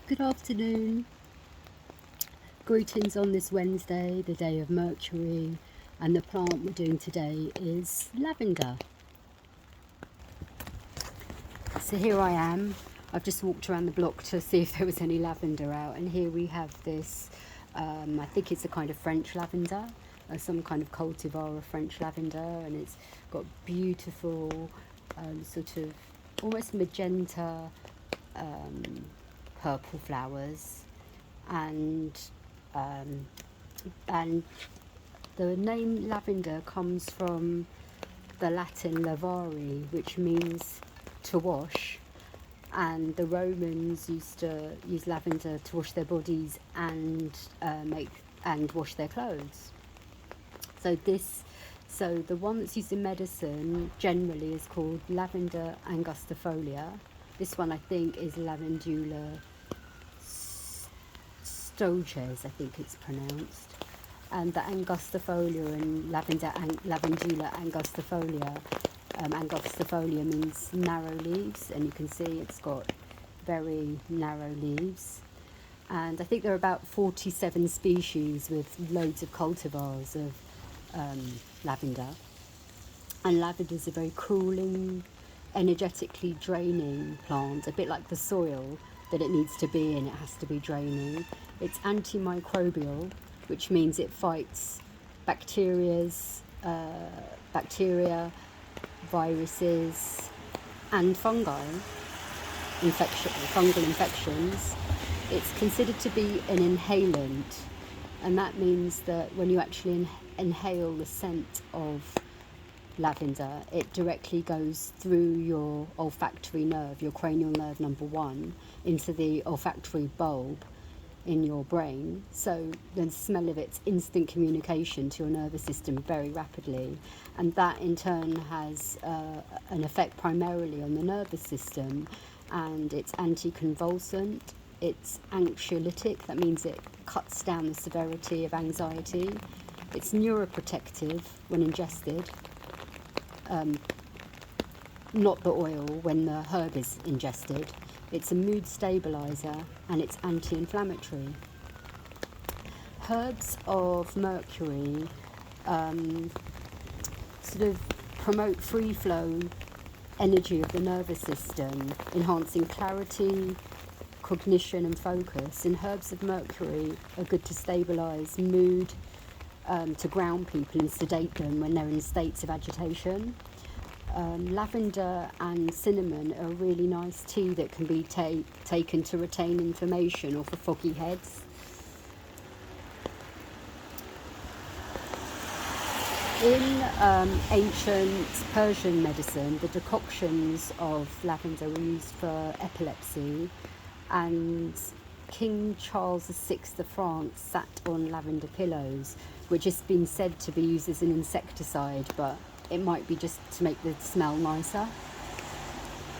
Good afternoon. Greetings on this Wednesday, the day of Mercury, and the plant we're doing today is lavender. So here I am. I've just walked around the block to see if there was any lavender out, and here we have this, I think it's a kind of French lavender, some kind of cultivar of French lavender, and it's got beautiful sort of almost magenta purple flowers, and the name lavender comes from the Latin lavare, which means to wash, and the Romans used to use lavender to wash their bodies and wash their clothes. So the one that's used in medicine generally is called Lavender angustifolia. This one I think is Lavandula stoges, I think it's pronounced. And the angustifolia and Lavandula angustifolia means narrow leaves, and you can see it's got very narrow leaves. And I think there are about 47 species with loads of cultivars of lavender. And lavender is a very cooling, energetically draining plant, a bit like the soil that it needs to be in. It has to be draining. It's antimicrobial, which means it fights bacteria, viruses, and fungal infections. It's considered to be an inhalant, and that means that when you actually inhale the scent of lavender, it directly goes through your olfactory nerve, your cranial nerve number 1, into the olfactory bulb in your brain. So the smell of it's instant communication to your nervous system very rapidly, and that in turn has an effect primarily on the nervous system. And it's anticonvulsant, it's anxiolytic, that means it cuts down the severity of anxiety. It's neuroprotective when ingested, not the oil, when the herb is ingested. It's a mood stabilizer, and it's anti-inflammatory. Herbs of Mercury sort of promote free flow energy of the nervous system, enhancing clarity, cognition and focus. And herbs of Mercury are good to stabilize mood, to ground people and sedate them when they're in states of agitation. Lavender and cinnamon are a really nice tea that can be taken to retain information or for foggy heads. In ancient Persian medicine, the decoctions of lavender were used for epilepsy, and King Charles VI of France sat on lavender pillows, which has been said to be used as an insecticide, but it might be just to make the smell nicer.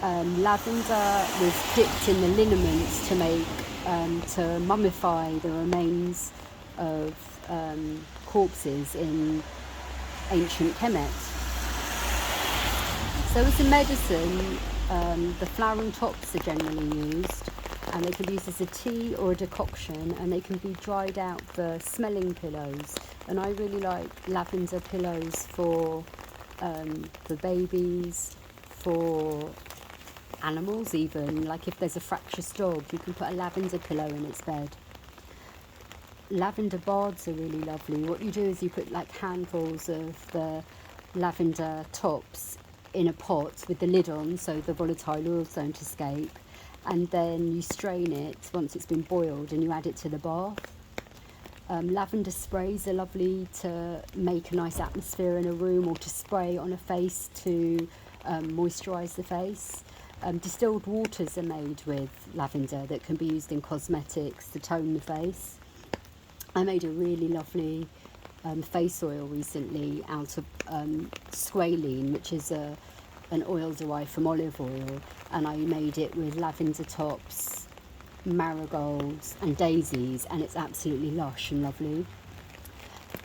Lavender was dipped in the liniments to mummify the remains of corpses in ancient Kemet. So as a medicine, the flowering tops are generally used, and they can be used as a tea or a decoction, and they can be dried out for smelling pillows. And I really like lavender pillows for babies, for animals even. Like if there's a fractious dog, you can put a lavender pillow in its bed. Lavender baths are really lovely. What you do is you put like handfuls of the lavender tops in a pot with the lid on so the volatile oils don't escape, and then you strain it once it's been boiled and you add it to the bath. Lavender sprays are lovely to make a nice atmosphere in a room, or to spray on a face to moisturise the face. Distilled waters are made with lavender that can be used in cosmetics to tone the face. I made a really lovely face oil recently out of squalene, which is an oil derived from olive oil, and I made it with lavender tops, marigolds and daisies, and it's absolutely lush and lovely.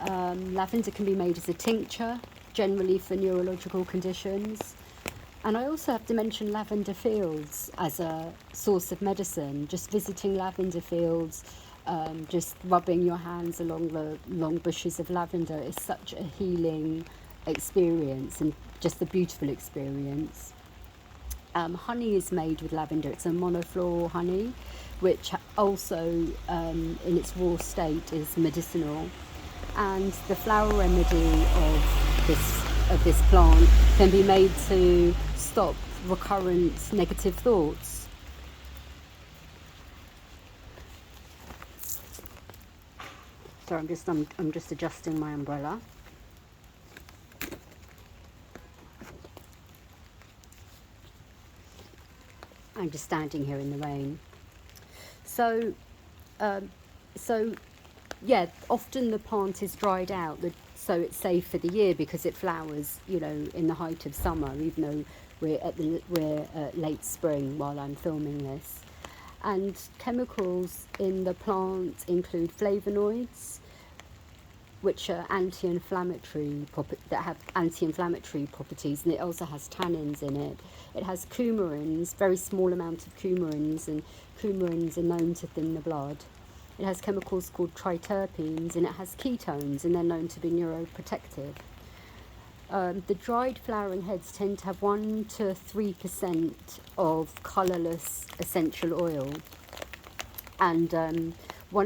Lavender can be made as a tincture, generally for neurological conditions. And I also have to mention lavender fields as a source of medicine. Just visiting lavender fields, just rubbing your hands along the long bushes of lavender is such a healing experience and just a beautiful experience. Honey is made with lavender. It's a monofloral honey, which also, in its raw state, is medicinal. And the flower remedy of this plant can be made to stop recurrent negative thoughts. So I'm just adjusting my umbrella. I'm just standing here in the rain. So, yeah, often the plant is dried out, so it's safe for the year because it flowers, in the height of summer, even though we're at late spring while I'm filming this. And chemicals in the plant include flavonoids, which are anti-inflammatory, that have anti-inflammatory properties, and it also has tannins in it. It has coumarins, very small amount of coumarins, and coumarins are known to thin the blood. It has chemicals called triterpenes, and it has ketones, and they're known to be neuroprotective. The dried flowering heads tend to have 1 to 3% of colourless essential oil, and